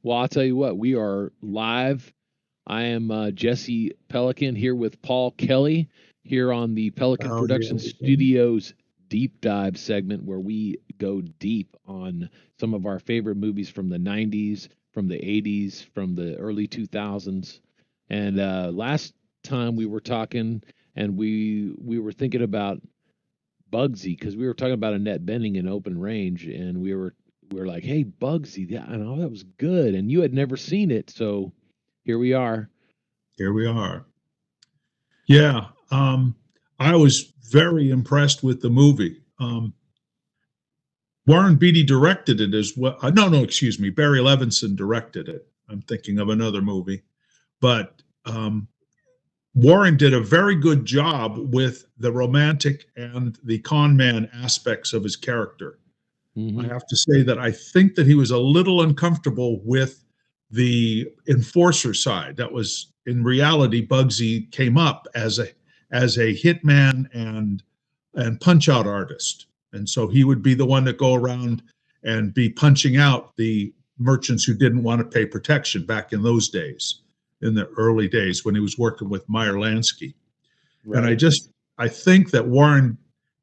Well, I'll tell you what, we are live. I am Jesse Pelican here with Paul Kelly here on the Pelican Oh, yeah. Production Studios Deep Dive segment where we go deep on some of our favorite movies from the 90s, from the 80s, from the early 2000s. And last time we were talking and we were thinking about Bugsy because we were talking about Annette Bening in Open Range, and we were like, "Hey, Bugsy, I know that was good," and you had never seen it, so here we are. Here we are. Yeah, I was very impressed with the movie. Warren Beatty directed it as well. No, excuse me. Barry Levinson directed it. I'm thinking of another movie, but Warren did a very good job with the romantic and the con man aspects of his character. I Hmm. have to say that I think that he was a little uncomfortable with the enforcer side. That was in reality, Bugsy came up as a hitman and punch out artist, and so he would be the one that go around and be punching out the merchants who didn't want to pay protection back in those days, in the early days when he was working with Meyer Lansky. And Right. I think that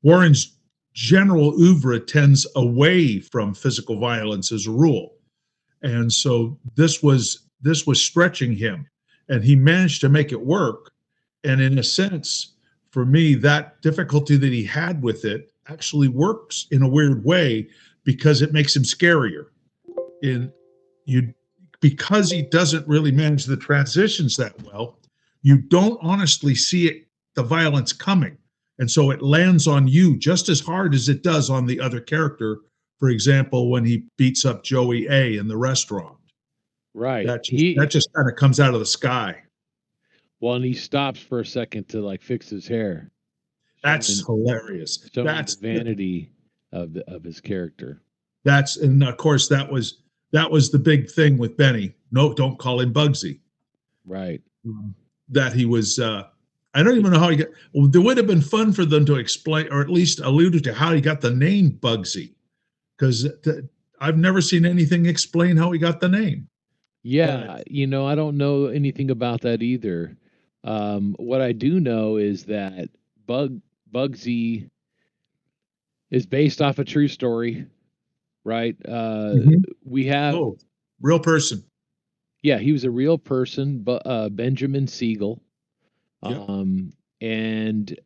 Warren's general oeuvre tends away from physical violence as a rule. And so this was stretching him, and he managed to make it work. And in a sense, for me, that difficulty that he had with it actually works in a weird way because it makes him scarier. In you Because he doesn't really manage the transitions that well, you don't honestly see the violence coming. And so it lands on you just as hard as it does on the other character. For example, when he beats up Joey A in the restaurant, Right. that just kind of comes out of the sky. And he stops for a second to like fix his hair, That's showing hilarious. showing the vanity of his character. And of course that was the big thing with Benny. No, don't call him Bugsy. Right. That he was. I don't even know how he got. Well, there would have been fun for them to explain, or at least alluded to how he got the name Bugsy, because I've never seen anything explain how he got the name. Yeah, But I don't know anything about that either. What I do know is that Bugsy is based off a true story, right? Mhm. We have, Oh, real person. yeah, he was a real person, but Benjamin Siegel. Yep. Um, and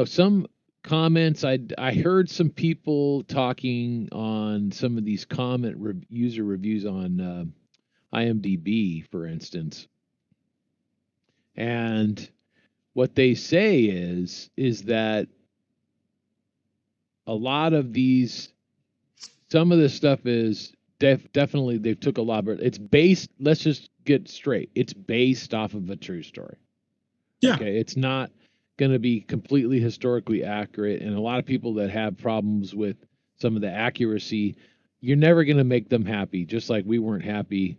some comments I heard some people talking on some of these user reviews on IMDb, for instance, and what they say is that a lot of these some of this stuff is definitely they've took a lot of it's based, let's just get straight, it's based off of a true story. Yeah. Okay, it's not going to be completely historically accurate, and a lot of people that have problems with some of the accuracy, you're never going to make them happy, just like we weren't happy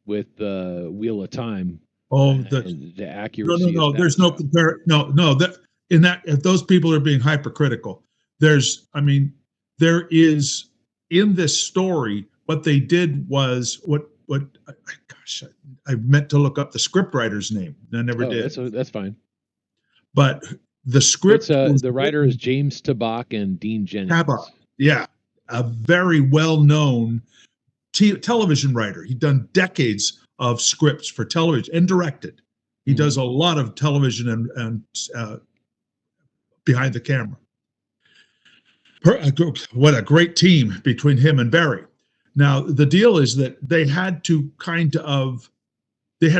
with the Wheel of Time Oh, and the no. accuracy of No. that There's no stuff. compare. No, no. That in that if those people are being hypercritical, I mean, there is in this story what they did was gosh, I meant to look up the scriptwriter's name. I never Oh, did. that's fine. But the It's script was the writer is written. James Tabak and Dean Tabak, Jennings. yeah, a very well-known television writer. He'd done decades of scripts for television and directed. He Hmm. does a lot of television and behind the camera. What a great team between him and Barry. Now the deal is that they had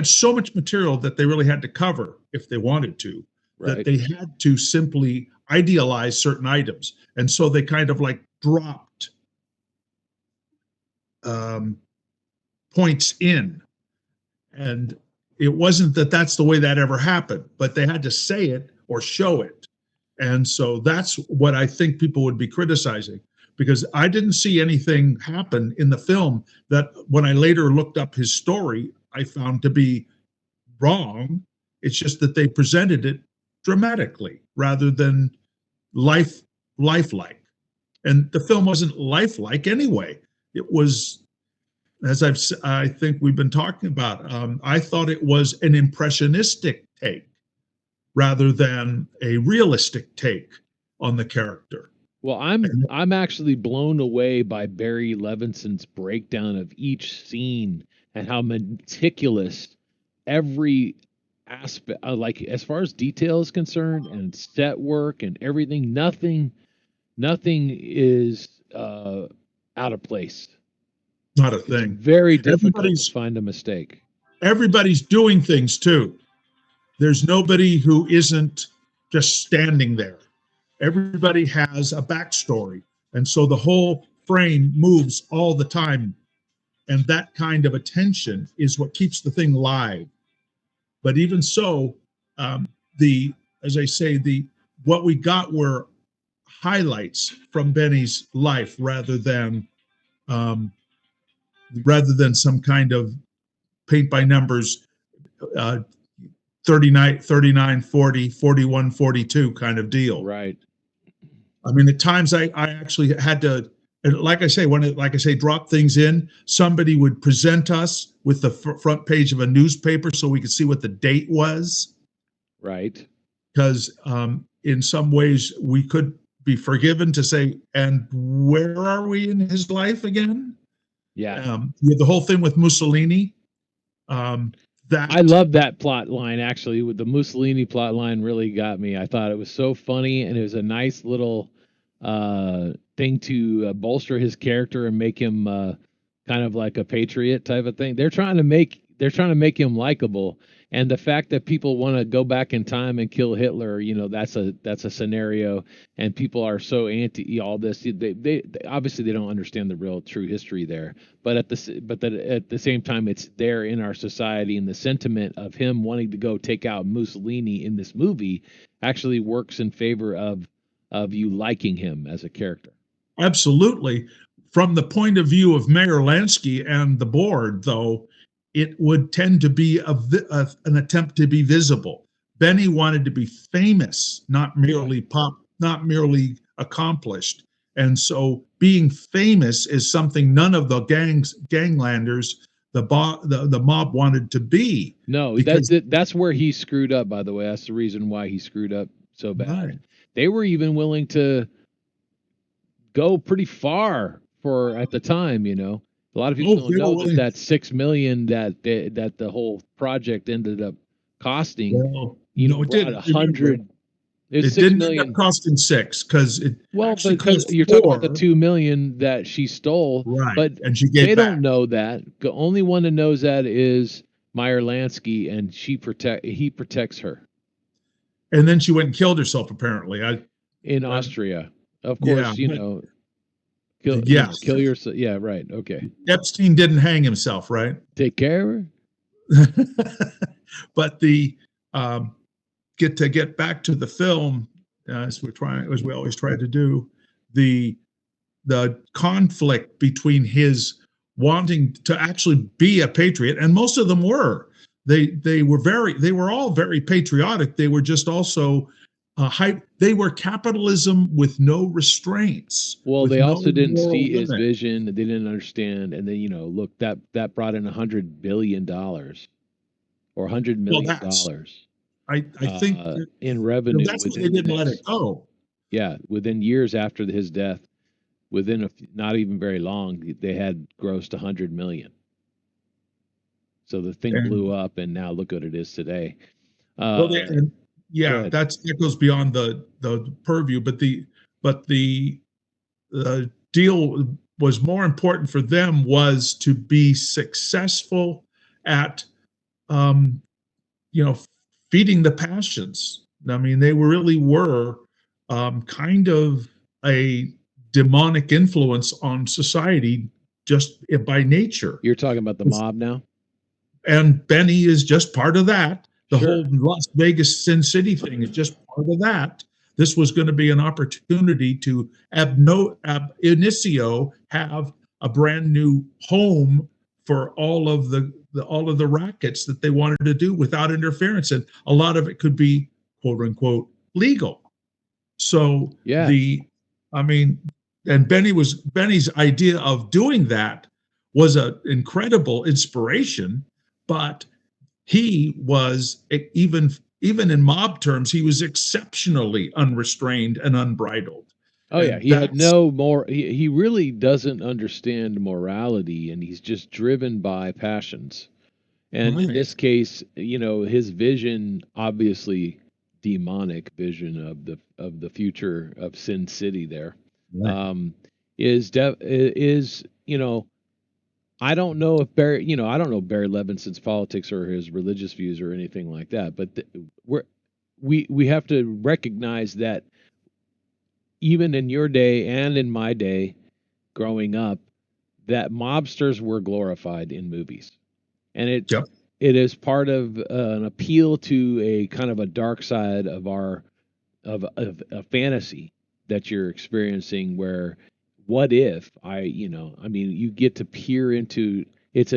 so much material that they really had to cover if they wanted to, that Right. they had to simply idealize certain items, and so they kind of like dropped um, points in. And it wasn't that that's the way that ever happened, but they had to say it or show it. And so that's what I think people would be criticizing, because I didn't see anything happen in the film that when I later looked up his story, I found to be wrong. It's just that they presented it dramatically rather than life lifelike. And the film wasn't lifelike anyway. It was I think we've been talking about, I thought it was an impressionistic take rather than a realistic take on the character. Well, And I'm actually blown away by Barry Levinson's breakdown of each scene and how meticulous every aspect, like as far as detail is concerned, and set work and everything. Nothing is out of place. not a It's thing. very difficult to Everybody's find a mistake. everybody's doing things too. There's nobody who isn't just standing there. Everybody has a backstory. And so the whole frame moves all the time. And that kind of attention is what keeps the thing live. But even so, the as I say, the what we got were highlights from Benny's life um, rather than some kind of paint by numbers, uh, 39, 40, 41, 42 kind of deal. Right. I mean, at times I actually had to, like I say, drop things in. Somebody would present us with the front page of a newspaper so we could see what the date was. Right. Because in some ways we could be forgiven to say, and where are we in his life again? Yeah. The whole thing with Mussolini. That I love that plot line actually. With the Mussolini plot line really got me. I thought it was so funny, and it was a nice little thing to bolster his character and make him kind of like a patriot type of thing. They're trying to make him likable, and the fact that people want to go back in time and kill Hitler, that's a scenario, and people are so anti all this. They obviously they don't understand the real true history there, but at the same time, it's there in our society, and the sentiment of him wanting to go take out Mussolini in this movie actually works in favor of you liking him as a character. Absolutely. From the point of view of Mayor Lansky and the board, though, it would tend to be an attempt to be visible. Benny wanted to be famous, not merely accomplished. And so being famous is something none of the ganglanders, the mob wanted to be. No, that's where he screwed up, by the way. That's the reason why he screwed up so bad. Right. They were even willing to go pretty far for at the time, A lot of people don't know that 6 million that the whole project ended up costing. Well, it did 100. It didn't end up costing 6 because it. Well, because you're talking about the 2 million that she stole, right? But and she gave they back. don't know that. The only one that knows that is Meyer Lansky, and he protects her. And then she went and killed herself, apparently. In Austria, of course, Kill yourself. Yeah, right. Okay. Epstein didn't hang himself, right? Take care of her. But the get back to the film, as we always try to do, the conflict between his wanting to actually be a patriot, and most of them were. They were all very patriotic. They were just also they were capitalism with no restraints. Well, they also didn't see his vision. They didn't understand. And then, look, that brought in $100 billion or $100 million. I think in revenue. That's why they didn't let it go. Yeah. Within years after his death, not even very long, they had grossed 100 million. So the thing blew up, and now look what it is today. That goes beyond the purview, but the deal was more important for them was to be successful at feeding the passions. I mean, they really were kind of a demonic influence on society just by nature. You're talking about the mob now? And Benny is just part of that. The whole Las Vegas Sin City thing is just part of that. This was going to be an opportunity to ab initio have a brand new home for all of the rackets that they wanted to do without interference, and a lot of it could be quote unquote legal. So and Benny's idea of doing that was an incredible inspiration, but he was even in mob terms, he was exceptionally unrestrained and unbridled. Oh yeah, And he had that's no more. He really doesn't understand morality, and he's just driven by passions. And in right. this case, his vision, obviously demonic vision of the future of Sin City there, Right. um, is I don't know if Barry, I don't know Barry Levinson's politics or his religious views or anything like that, but we have to recognize that even in your day and in my day, growing up, that mobsters were glorified in movies, and Yep. it is part of an appeal to a kind of a dark side of our of a fantasy that you're experiencing where what if I mean you get to peer into it's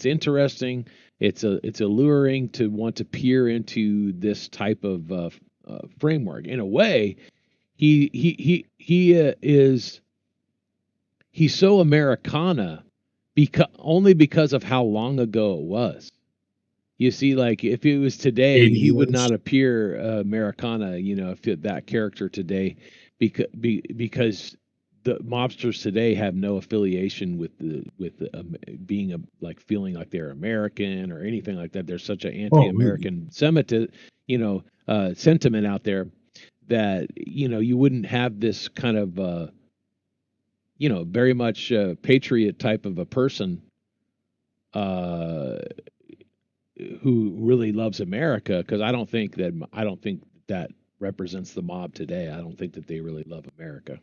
interesting, it's alluring to want to peer into this type of framework in a way. He is he's so Americana because only because of how long ago it was. You see, like if it was today, 80 he would years. not appear Americana. If that character today, because the mobsters today have no affiliation with being like feeling like they're American or anything like that. There's such an Oh, anti-American sentiment out there that you wouldn't have this kind of very much patriot type of a person uh, who really loves America, because I don't think that represents the mob today. I don't think that they really love America.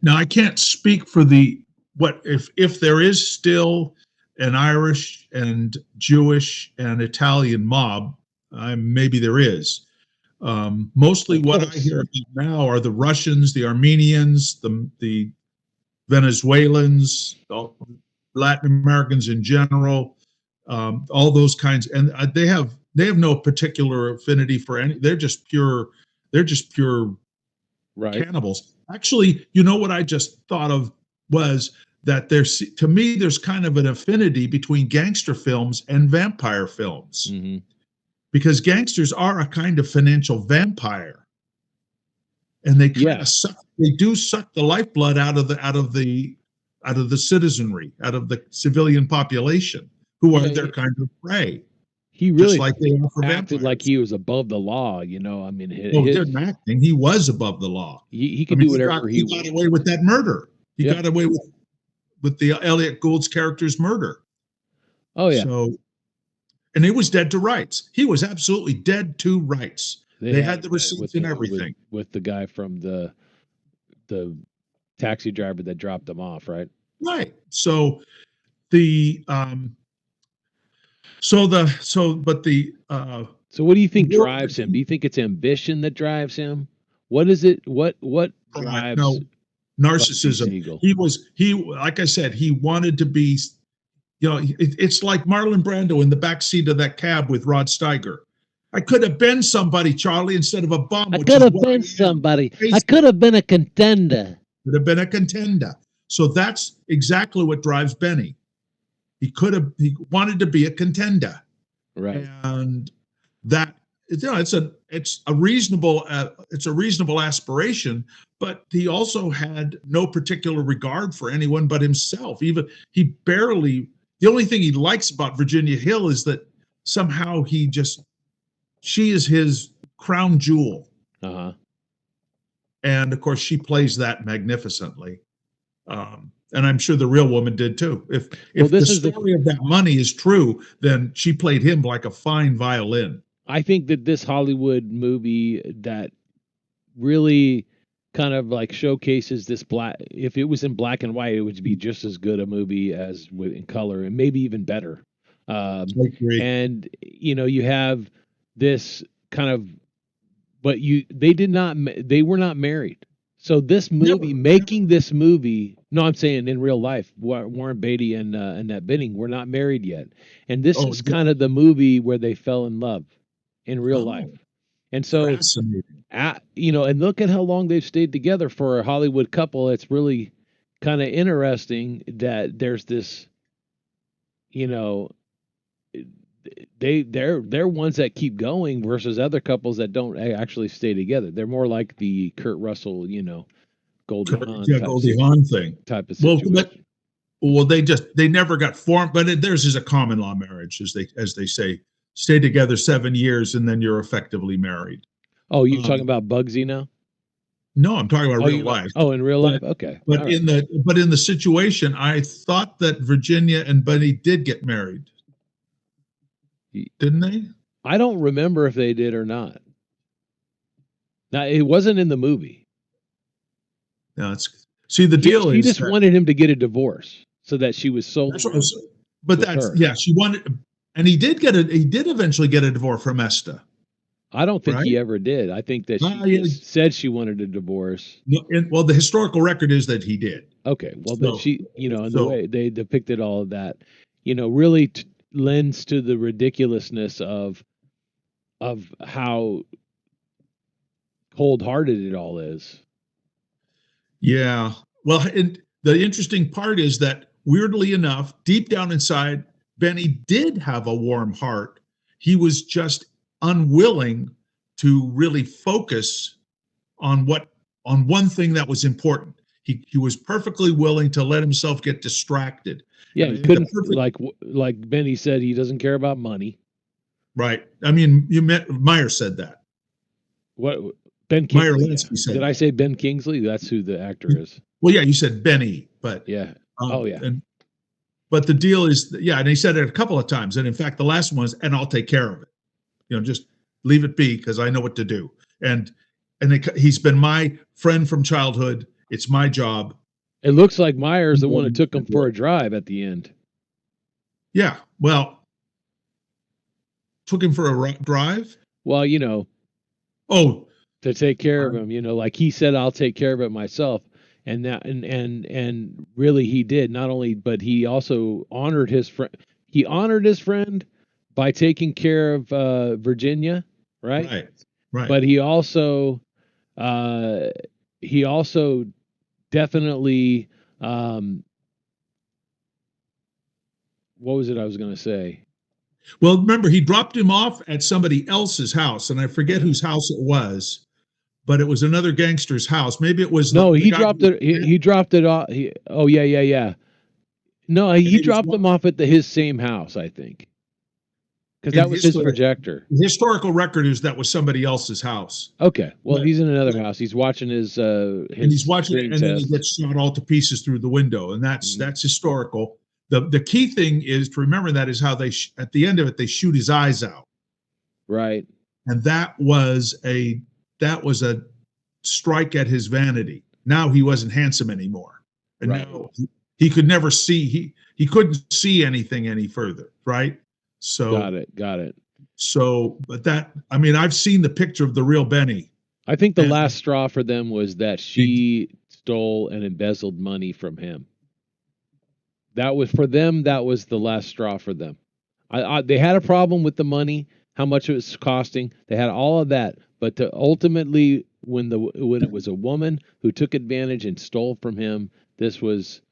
now I can't speak for the what if there is still an Irish and Jewish and Italian mob. Maybe there is. Mostly Of what I course. hear about now are the Russians, the Armenians, the Venezuelans, Latin Americans in general, all those kinds, and they have no particular affinity for any. They're just pure Right. cannibals. Actually, you know what I just thought of was that to me there's kind of an affinity between gangster films and vampire films, Hmm. because gangsters are a kind of financial vampire, and Yeah. they do suck the lifeblood out of the citizenry, out of the civilian population, who are Yeah. their kind of prey, He just really like they are for acted like vampires. he was above the law. I mean, Well, he didn't acting; he was above the law. he I could mean, do he got whatever he he got wanted. away with that murder. He Yeah. got away with the Elliot Gould's character's murder. Oh yeah. So, and he was dead to rights. He was absolutely dead to rights. They They had had him the right receipts and everything. with the guy from the taxi driver that dropped him off. Right. Right. So the so the so but the So what do you think war drives him? Do you think it's ambition that drives him? What is it? What drives no Bugsy narcissism. Siegel? He like I said, he wanted to be. It's like Marlon Brando in the back seat of that cab with Rod Steiger. I could have been somebody, Charlie, instead of a bum, I which could is have what been I am. somebody. I Face it, could have been a contender. could have been a contender. So that's exactly what drives Benny. He wanted to be a contender, Right. and that it's a reasonable aspiration, but he also had no particular regard for anyone but himself. Even he barely the only thing he likes about Virginia Hill is that somehow she is his crown jewel, Uh huh. and of course she plays that magnificently. And I'm sure the real woman did too. if Well, if the this is the. story of that money is true, then she played him like a fine violin. I think that this Hollywood movie that really kind of like showcases this black. If it was in black and white, it would be just as good a movie as in color, and maybe even better. I agree. And you have this kind of, but they were not married. So this movie, Never, never. making this movie, no, I'm saying in real life, Warren Beatty and Annette Bening were not married yet, and this Oh, is yeah. kind of the movie where they fell in love in real life. Oh, And so, fascinating. and look at how long they've stayed together for a Hollywood couple. It's really kind of interesting that there's this, you know, they're ones that keep going versus other couples that don't actually stay together. They're more like the Kurt Russell, Goldie Hawn Yeah, Goldie Hawn thing. type of Well, situation. they never got formed, but theirs is a common law marriage, as they say, stay together 7 years and then you're effectively married. Oh, you're Um, talking about Bugsy now? no, I'm talking about Oh, real life. in real But life? Okay. but All in right. the situation, I thought that Virginia and Buddy did get married, didn't they? I don't remember if they did or not. Now, it wasn't in the movie. No, see the He deal she is just that wanted him to get a divorce so that she was that's sold what I was, but with that's her. yeah, she wanted, and he did eventually get a divorce from Esta, I don't think he right? ever did. I think that she Yeah, just said she wanted a divorce. no, well, the historical record is that he did. Okay, well then So she, and the so way they depicted all of that, really lends to the ridiculousness of how cold-hearted it all is. yeah. Well, and the interesting part is that weirdly enough, deep down inside, Benny did have a warm heart. He was just unwilling to really focus on one thing that was important. He was perfectly willing to let himself get distracted. Yeah, And I he think the couldn't perfect like Benny said he doesn't care about money. right. I mean, Meyer said that. What Ben Meyer Kingsley? Yeah. Lansky said Did I that. say Ben Kingsley? That's who the actor is. Well, yeah, you said Benny, but Yeah. Oh yeah. and but the deal is, yeah, and he said it a couple of times. And in fact, the last one was, and I'll take care of it. Just leave it be because I know what to do. And he's been my friend from childhood. It's my job. It looks like Meyer's the one who took him for a drive at the end. Yeah. Well, took him for a drive. Well, Oh, to take care of him, like he said, I'll take care of it myself. And that, and really he did not only, but he also honored his friend. He honored his friend by taking care of Virginia, right? right, right. But uh, he also definitely, what was it I was going to say? Well, remember, he dropped him off at somebody else's house, and I forget whose house it was, but it was another gangster's house. Maybe it was No, the he guy. dropped it. He dropped it off. Oh yeah, yeah, yeah. No, he dropped them off at his same house, I think, because that was his projector. The historical record is that was somebody else's house. Okay, well, he's in another house. He's watching his and he's watching it, and then he test. gets shot all to pieces through the window, and that's historical. The key thing is to remember that is how they at the end of it they shoot his eyes out, right? And that was a strike at his vanity. Now he wasn't handsome anymore, and Right. now he could never see he couldn't see anything any further, right? So Got it. So, but that, I mean, I've seen the picture of the real Benny. I think the last straw for them was that she stole and embezzled money from him. That was for them. That was the last straw for them. They had a problem with the money, how much it was costing. They had all of that, but to ultimately, when it was a woman who took advantage and stole from him, this was,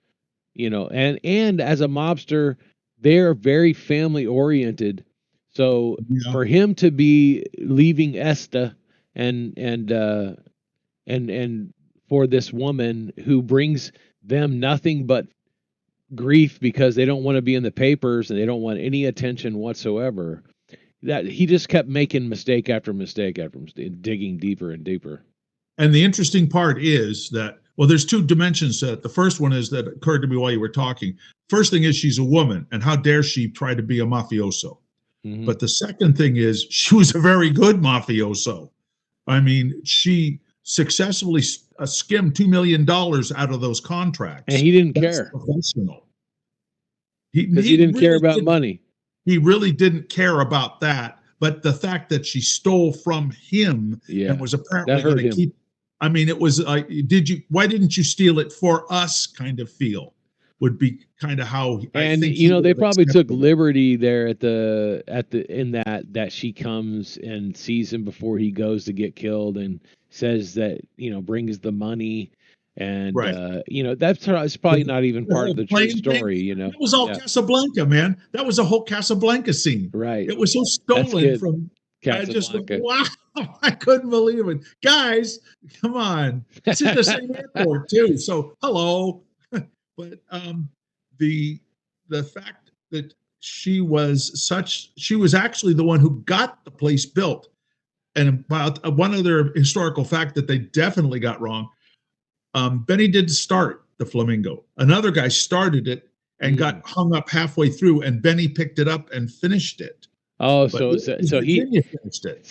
and as a mobster, they're very family oriented. So for him to be leaving Esta and for this woman who brings them nothing but grief because they don't want to be in the papers and they don't want any attention whatsoever, that he just kept making mistake after mistake after mistake, digging deeper and deeper. And the interesting part is that, well, there's two dimensions to it. The first one is that occurred to me while you were talking. First thing is she's a woman, and how dare she try to be a mafioso? Mm-hmm. But the second thing is she was a very good mafioso. I mean, she successfully skimmed $2 million out of those contracts. And he didn't care. Professional. Because he didn't really care about money. He really didn't care about that. But the fact that she stole from him and was apparently going to keep, I mean, it was like, why didn't you steal it for us kind of feel would be kind of how. And they probably took liberty there in that she comes and sees him before he goes to get killed and says that, brings the money. And Right. it's probably not even The part of whole the true plane thing, story. that was all Yeah, Casablanca, man. That was a whole Casablanca scene. right. It was so That's stolen good. from. I just went, Casablanca. wow! I couldn't believe it, guys. Come on, it's at the same airport too. So hello, but the the fact that she was actually the one who got the place built. And about one other historical fact that they definitely got wrong, Benny didn't start the Flamingo. Another guy started it and got hung up halfway through, and Benny picked it up and finished it. Oh, But he Virginia finished it.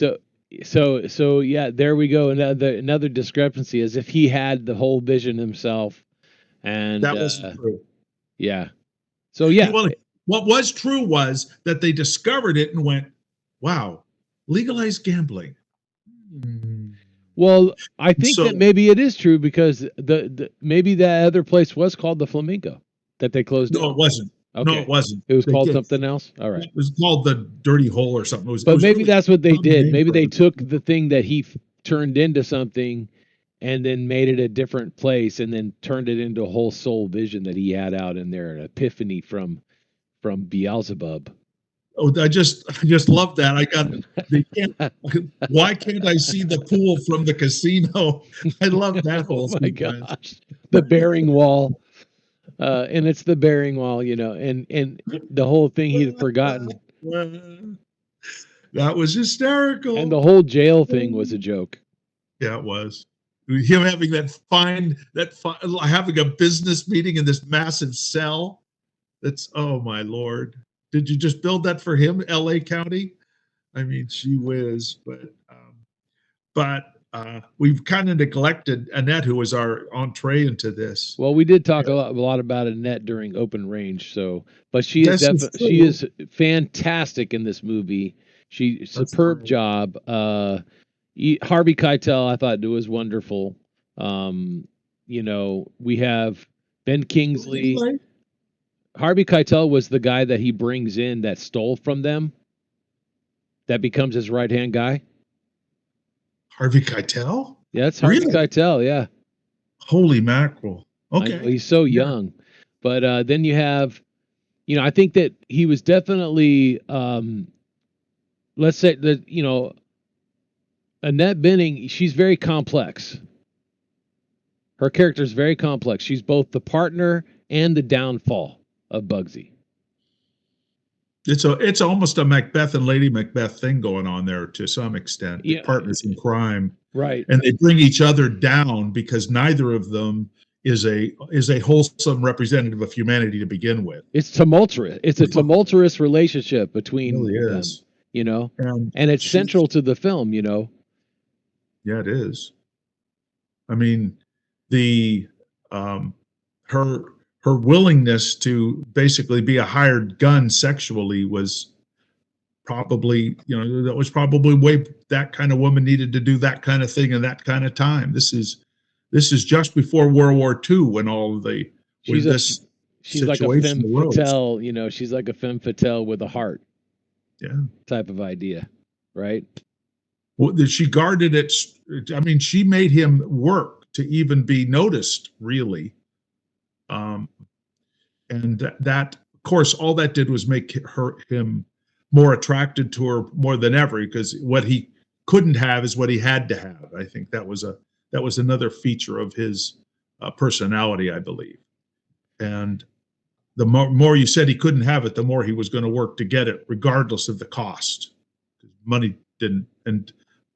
so yeah, there we go. Another discrepancy is if he had the whole vision himself, and That wasn't true. yeah. So yeah, Well, what was true was that they discovered it and went, "Wow, legalized gambling." well, I think So that maybe it is true because maybe that other place was called the Flamingo that they closed no, down. it wasn't. No, Okay, it wasn't. it was They called did. something else. All right. It was called the Dirty Hole or something. It But was maybe really that's what they dumb did. name Maybe for they it. took the thing that he turned into something and then made it a different place and then turned it into a whole soul vision that he had out in there, an epiphany from Beelzebub. Oh, I just love that. Why can't I see the pool from the casino? I love that whole Oh my sequence. gosh. The bearing wall. And it's the bearing wall, and the whole thing he'd forgotten. That was And the hysterical. whole jail thing was a joke. Yeah, it was. Him having having a business meeting in this massive cell. That's, oh my Lord. Did you just build that for him, LA County? I mean, gee whiz. But we've kind of neglected Annette, who was our entree into this. Well, we did talk a lot about Annette during Open Range, but she is This is she true. is fantastic in this movie. She That's superb true. job. Harvey Keitel, I thought was wonderful. We have Ben Kingsley. Anyway, Harvey Keitel was the guy that he brings in that stole from them. That becomes his right hand guy. Harvey Keitel? Yeah, that's Harvey Really? Keitel. Yeah. Holy mackerel. I know Okay. he's so Yeah. young, but then you have, I think that he was definitely, let's say that Annette Bening, she's very complex. Her character is very complex. She's both the partner and the downfall of Bugsy. It's almost a Macbeth and Lady Macbeth thing going on there to some extent. Yeah, Partners in crime, right. and they bring each other down because neither of them is a wholesome representative of humanity to begin with. It's tumultuous. It's a tumultuous relationship It between really them, is. and it's central to the film. Yeah, it is. I mean, the her willingness to basically be a hired gun sexually was probably, that was probably way that kind of woman needed to do that kind of thing in that kind of time. This is just before World War II when all of the She's like a situation femme arose. fatale. She's like a femme fatale with a heart. Yeah. Type of idea, right? Well, she guarded it. I mean, she made him work to even be noticed, really. And that, of course, all that did was make him more attracted to her more than ever, because what he couldn't have is what he had to have. I think that was another feature of his personality, I believe. And the more you said he couldn't have it, the more he was going to work to get it, regardless of the cost. Money didn't, and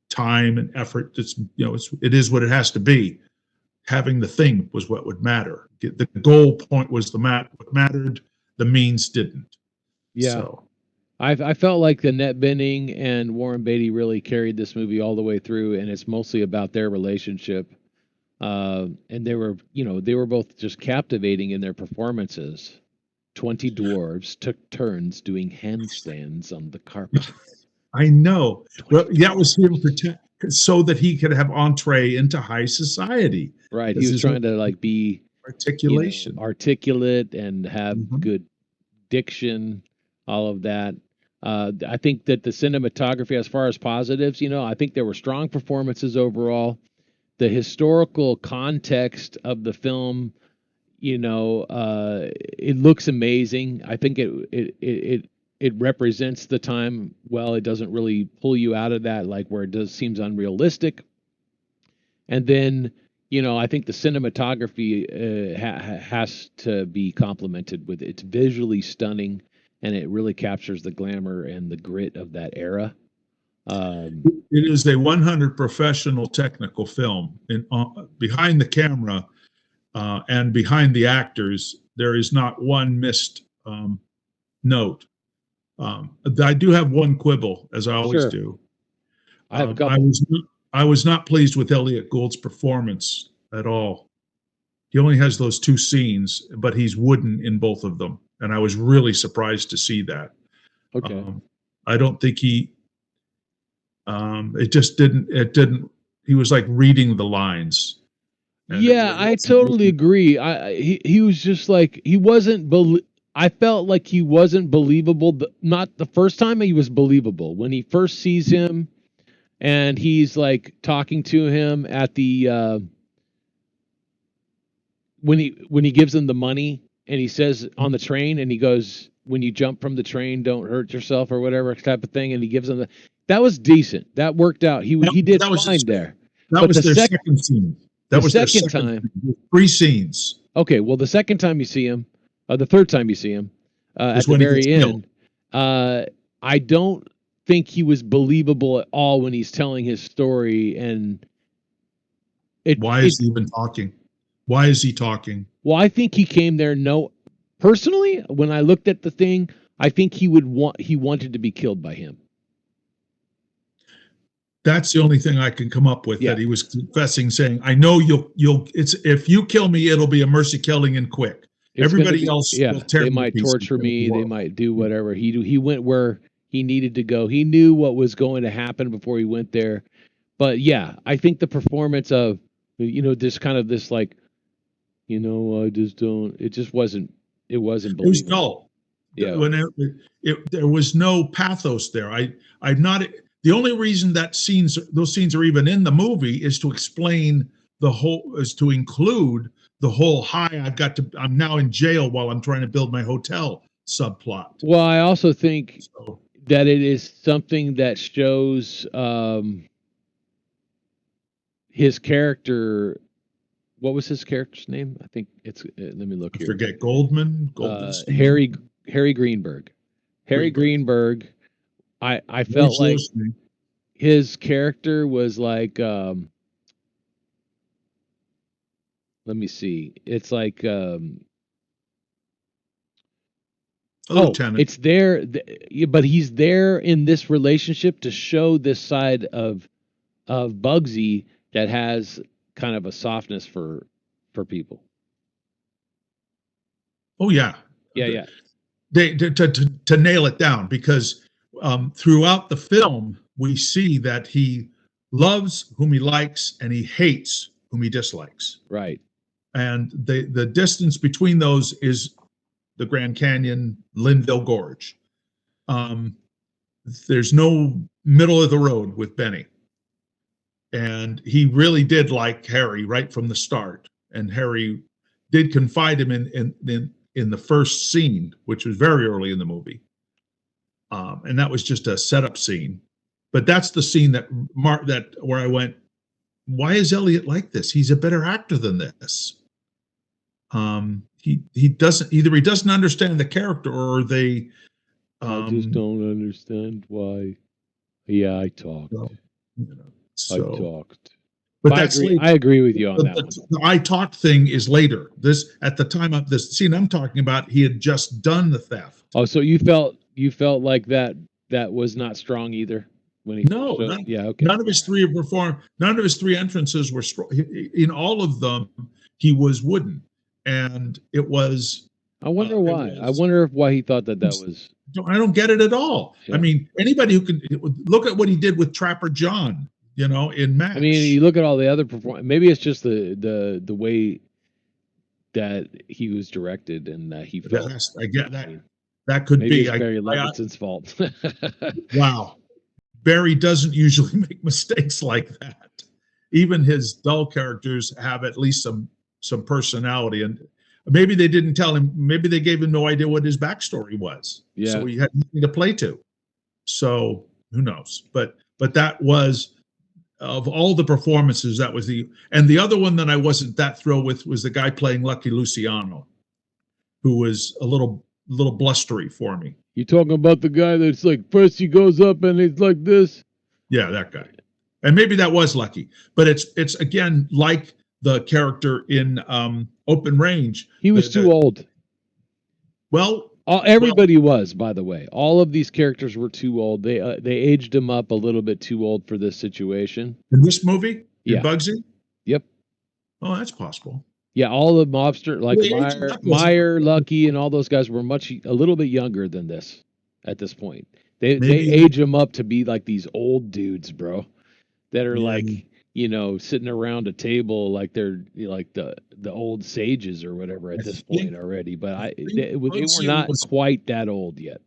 time and effort. It is what it has to be. Having the thing was what would matter. The goal point was what mattered. The means didn't. Yeah. So I felt like Annette Bening and Warren Beatty really carried this movie all the way through, and it's mostly about their relationship. And they were both just captivating in their performances. 20 dwarves took turns doing handstands on the carpet. I know. Well, that was him so that he could have entree into high society. Right. He was trying to be articulation, articulate, and have good diction, all of that. I think that the cinematography, as far as positives, I think there were strong performances overall. the historical context of the film, it looks amazing. I think it represents the time well. It doesn't really pull you out of that, like where it does seems unrealistic. And then, I think the cinematography has to be complimented with it's visually stunning, and it really captures the glamour and the grit of that era. It is a 100 professional technical film. Behind the camera and behind the actors, there is not one missed note. I do have one quibble, as I always Sure. do. I have a couple. I was not pleased with Elliot Gould's performance at all. He only has those two scenes, but he's wooden in both of them, and I was really surprised to see that. Okay. I don't think he. It just didn't. It didn't. He was like reading the lines. Yeah, I totally agree. He was just like he wasn't. I felt like he wasn't believable. Not the first time he was believable when he first sees him, and he's like talking to him at the when he gives him the money, and he says on the train, and he goes, "When you jump from the train, don't hurt yourself," or whatever type of thing, and he gives him that was decent. That worked out. He did fine there. That was their second scene. That was their second time. 3 scenes. Okay, well, the second time you see him, the third time you see him, at the very end, I don't think he was believable at all when he's telling his story. And why is he even talking? Why is he talking? Well, I think he came there. Personally, when I looked at the thing, I think he wanted to be killed by him. That's the only thing I can come up with, that he was confessing, saying, "I know if you kill me, it'll be a mercy killing and quick. Everybody else will tear me. They might torture me. They might do whatever." He went where he needed to go. He knew what was going to happen before he went there. But yeah, I think the performance of, this kind of this like, I just don't. It just wasn't. It wasn't believable. It was dull. Yeah. There was no pathos there. I'm not. The only reason those scenes are even in the movie is to explain to include the whole I'm now in jail while I'm trying to build my hotel subplot. Well, I also think that it is something that shows his character. What was his character's name? I think it's. Let me look here. I forget. Goldman. Harry Greenberg. Harry Greenberg. I felt like his character was like, let me see. It's like, it's there, but he's there in this relationship to show this side of Bugsy that has kind of a softness for people. Oh yeah. Yeah. To nail it down, because throughout the film, we see that he loves whom he likes and he hates whom he dislikes. Right. And the distance between those is the Grand Canyon, Linville Gorge. There's no middle of the road with Benny. And he really did like Harry right from the start. And Harry did confide him in the first scene, which was very early in the movie. And that was just a setup scene. But that's the scene where I went, why is Elliot like this? He's a better actor than this. He doesn't understand the character, or they. I just don't understand why. Yeah, I talked. I talked. But I agree with you on that. The I talked thing is later. At the time of this scene I'm talking about, he had just done the theft. Oh, so you felt like that was not strong either when he okay. None of his three entrances were strong. In all of them, he was wooden, and it was. I wonder why. I wonder why he thought that was. I don't get it at all. Yeah. I mean, anybody who can look at what he did with Trapper John, in MASH. I mean, you look at all the other performance. Maybe it's just the way that he was directed and that he felt. Yes, I get that. That could maybe be it's Barry Levinson's fault. Wow, Barry doesn't usually make mistakes like that. even his dull characters have at least some personality. And maybe they didn't tell him. Maybe they gave him no idea what his backstory was. Yeah. So he had nothing to play to. So who knows? But that was, of all the performances, that was and the other one that I wasn't that thrilled with was the guy playing Lucky Luciano, who was a little blustery for me. You talking about the guy that's like, first he goes up and he's like this? Yeah, that guy. And maybe that was Lucky, but it's again like the character in Open Range. He was too old. Well, everybody was, by the way. All of these characters were too old. They aged him up a little bit too old for this situation. In this movie? Yeah. In Bugsy? Yep. Oh, that's possible. Yeah, all the mobster, like Meyer, Lucky, and all those guys were a little bit younger than this at this point. They age them up to be like these old dudes, bro, that are like, sitting around a table like they're like the old sages or whatever at this point already. But they were not quite that old yet.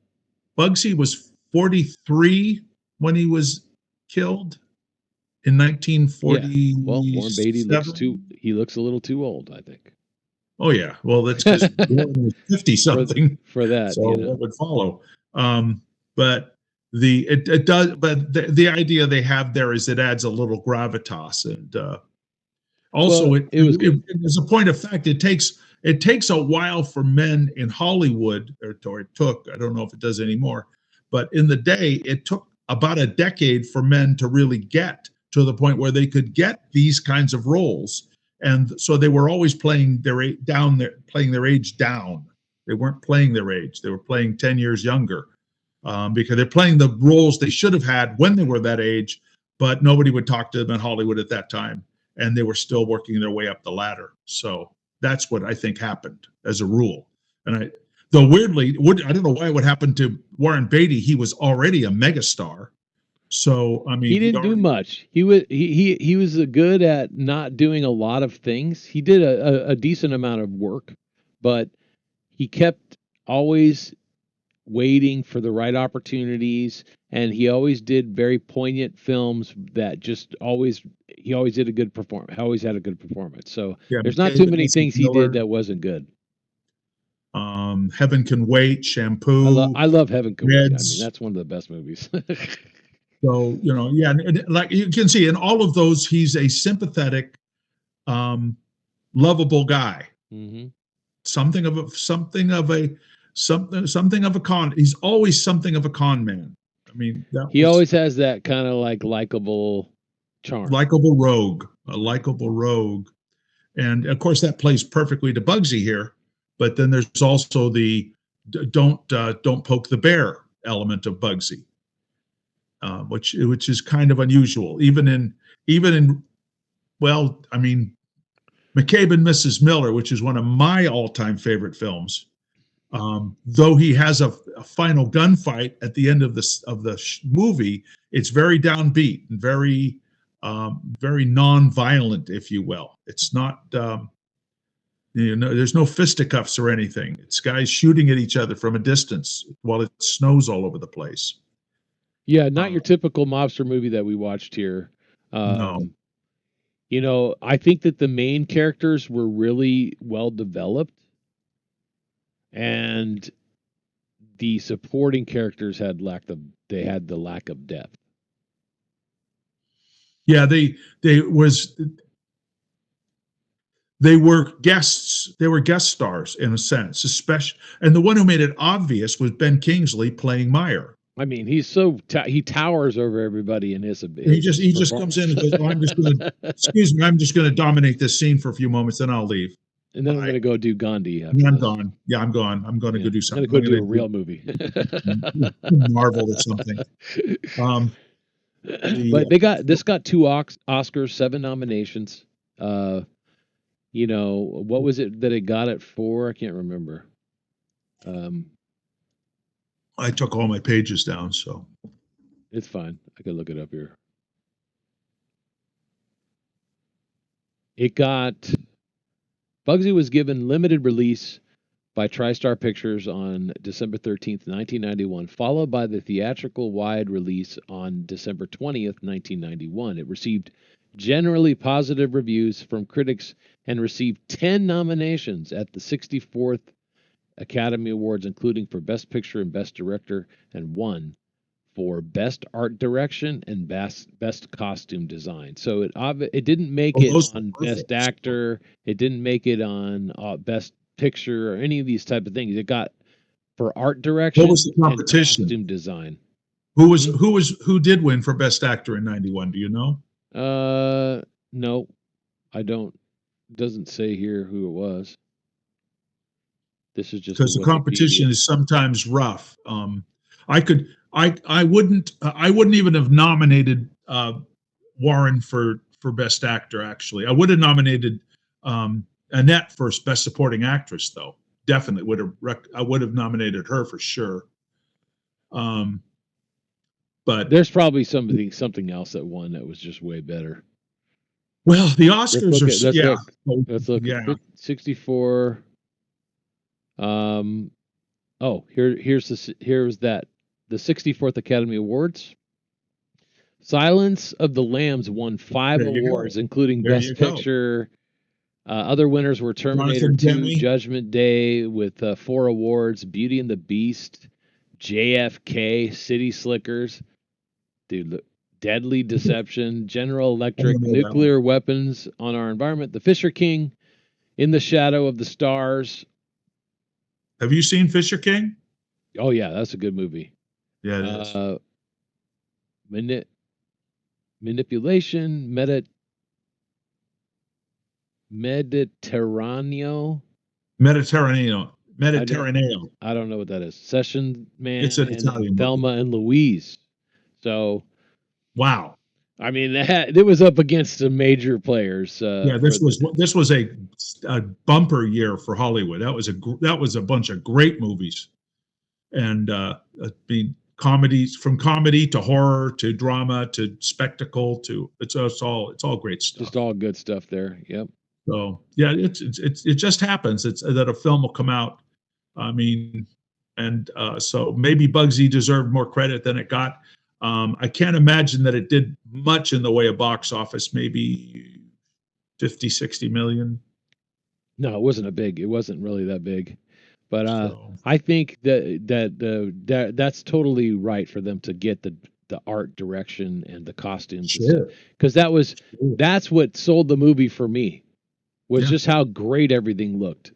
Bugsy was 43 when he was killed in 1940. Yeah. Well, Warren Beatty looks a little too old, I think. Oh yeah, well that's because Warren was 50 something for that. So that would follow. But the idea they have there is it adds a little gravitas, and also as a point of fact, it takes a while for men in Hollywood, or it took, I don't know if it does anymore, but in the day it took about a decade for men to really get to the point where they could get these kinds of roles, and so they were always playing their age down. They weren't playing their age; they were playing 10 years younger. Because they're playing the roles they should have had when they were that age, but nobody would talk to them in Hollywood at that time, and they were still working their way up the ladder. So that's what I think happened as a rule. And though weirdly, I don't know why it would happen to Warren Beatty. He was already a megastar, so I mean, he didn't do much. He was good at not doing a lot of things. He did a decent amount of work, but he kept always waiting for the right opportunities, and he always did very poignant films that he always did a good performance. Always had a good performance. So there's not too many things he did that wasn't good. Heaven Can Wait, Shampoo. I love Heaven Can Wait. I mean, that's one of the best movies. So like you can see in all of those, he's a sympathetic, lovable guy. Mm-hmm. Something of a con. He's always something of a con man. I mean, he always has that kind of like likable charm, a likable rogue, and of course that plays perfectly to Bugsy here. But then there's also the don't poke the bear element of Bugsy, which is kind of unusual, even in well, I mean, McCabe and Mrs. Miller, which is one of my all-time favorite films. Though he has a final gunfight at the end of the movie, it's very downbeat and very non-violent, if you will. It's not there's no fisticuffs or anything. It's guys shooting at each other from a distance while it snows all over the place. Yeah, not your typical mobster movie that we watched here. No. I think that the main characters were really well developed, and the supporting characters had the lack of depth. Yeah, they were guests. They were guest stars in a sense, especially, and the one who made it obvious was Ben Kingsley playing Meyer. I mean, he towers over everybody in his he just comes in and goes, "I'm just going to excuse me. I'm just going to dominate this scene for a few moments, then I'll leave." And then I'm going to go do Gandhi. I'm gone. Yeah, I'm gone. I'm going to go do something. I'm going to go do a real movie. Marvel or something. But this got 2 Oscars, 7 nominations. What was it that it got it for? I can't remember. I took all my pages down, so it's fine. I can look it up here. Bugsy was given limited release by TriStar Pictures on December 13th, 1991, followed by the theatrical wide release on December 20th, 1991. It received generally positive reviews from critics and received 10 nominations at the 64th Academy Awards, including for Best Picture and Best Director, and won for Best Art Direction and Best Costume Design. So it didn't make Oh, it those were on perfect. Best Actor. It didn't make it on Best Picture or any of these type of things. It got for art direction What was the and competition? costume design. Who did win for Best Actor in '91? Do you know? No, I don't. It doesn't say here who it was. This is just Because the competition is sometimes rough. I wouldn't even have nominated Warren for Best Actor. Actually, I would have nominated Annette for Best Supporting Actress, though. Definitely would have. I would have nominated her for sure. But there's probably something else that won that was just way better. Well, the Oscars Let's look. At 64. Here's the 64th Academy Awards. Silence of the Lambs won 5 awards, including Best Picture. Other winners were Terminator 2, Judgment Day with 4 awards, Beauty and the Beast, JFK, City Slickers, Deadly Deception, General Electric, Nuclear Weapons on Our Environment, The Fisher King, In the Shadow of the Stars. Have you seen Fisher King? Oh yeah, that's a good movie. Yeah, it is. Manipulation, Mediterraneo. I don't know what that is. Session Man. It's an Italian Thelma and Louise. So, wow. I mean, it was up against some major players. This was a bumper year for Hollywood. That was a bunch of great movies, and comedies, from comedy to horror to drama to spectacle to it's all great stuff. Just all good stuff there. Yep. So yeah, it just happens. It's that a film will come out. I mean, and so maybe Bugsy deserved more credit than it got. I can't imagine that it did much in the way of box office, maybe 50, 60 million. No, it wasn't really that big. But I think that's totally right for them to get the art direction and the costumes. Sure. Because that's what sold the movie for me, was just how great everything looked.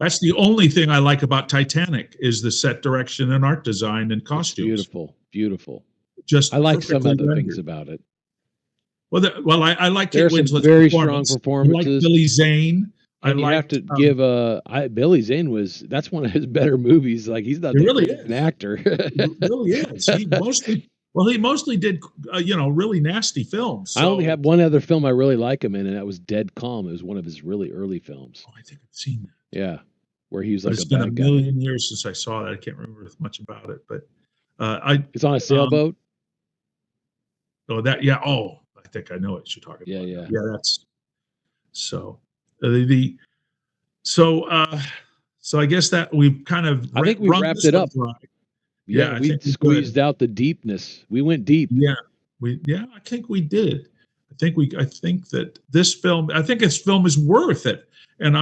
That's the only thing I like about Titanic is the set direction and art design and costumes. Beautiful. Just I like some other things about it. Well, I like Kate Winslet's very strong performances. I like Billy Zane. And you have to give Billy Zane that's one of his better movies. Like, he's not an actor. He really is. He mostly did really nasty films. So. I only have one other film I really like him in, and that was Dead Calm. It was one of his really early films. Oh, I think I've seen that. Yeah, where he was like it's been a million years since I saw that. I can't remember much about it, but it's on a sailboat. I think I know what you're talking about. Yeah. That's so. So I guess that we've kind of I think we wrapped it up. Yeah, we squeezed out the deepness. We went deep. Yeah, I think we did. I think that this film is worth it, and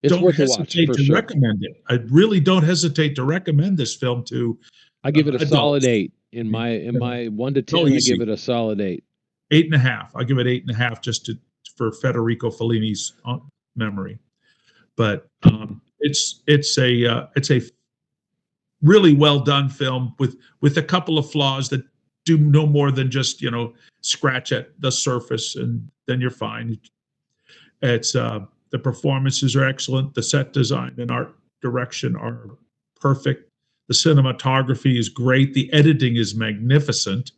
it's don't hesitate to recommend it. I really don't hesitate to recommend this film to. I give it a solid 8 in my 1 to 10. I give it a solid 8. 8.5. I give it 8.5 just for Federico Fellini's memory. But it's a really well done film with a couple of flaws that do no more than just scratch at the surface, and then you're fine. It's the performances are excellent, the set design and art direction are perfect, the cinematography is great, the editing is magnificent,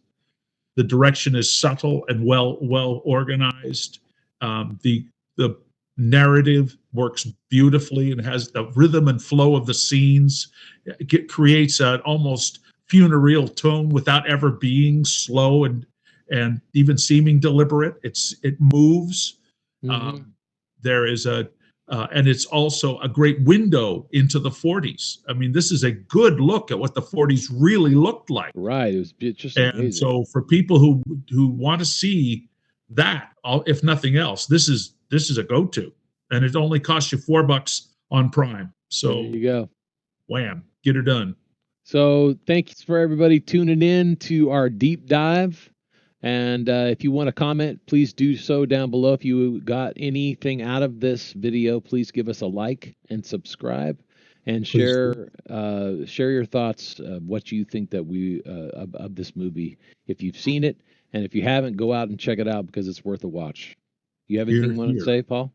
the direction is subtle and well organized. The narrative works beautifully and has the rhythm and flow of the scenes. It creates an almost funereal tone without ever being slow and even seeming deliberate. It moves. Mm-hmm. There is and it's also a great window into the 40s. I mean, this is a good look at what the 40s really looked like. Right. It was just amazing. And so for people who want to see if nothing else, this is a go-to, and it only costs you $4 on Prime. So there you go. wham, get her done. So thanks for everybody tuning in to our deep dive. And if you want to comment, please do so down below. If you got anything out of this video, please give us a like and subscribe, and share your thoughts of what you think that of this movie. If you've seen it, and if you haven't, go out and check it out because it's worth a watch. You have anything you want to say, Paul?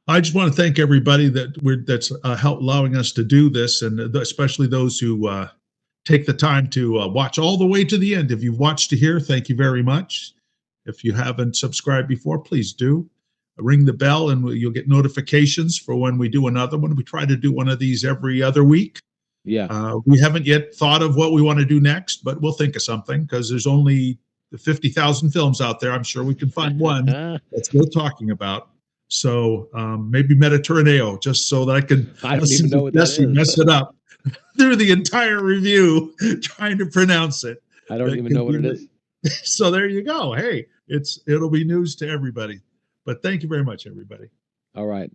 I just want to thank everybody that's allowing us to do this, and especially those who take the time to watch all the way to the end. If you've watched to here, thank you very much. If you haven't subscribed before, please do. Ring the bell, and you'll get notifications for when we do another one. We try to do one of these every other week. Yeah. We haven't yet thought of what we want to do next, but we'll think of something because there's only 50,000 films out there. I'm sure we can find one that's worth talking about. So maybe Mediterraneo, just so that I don't even know what that is. Mess it up through the entire review trying to pronounce it. I don't even know what it is. So there you go. Hey, it'll be news to everybody. But thank you very much, everybody. All right.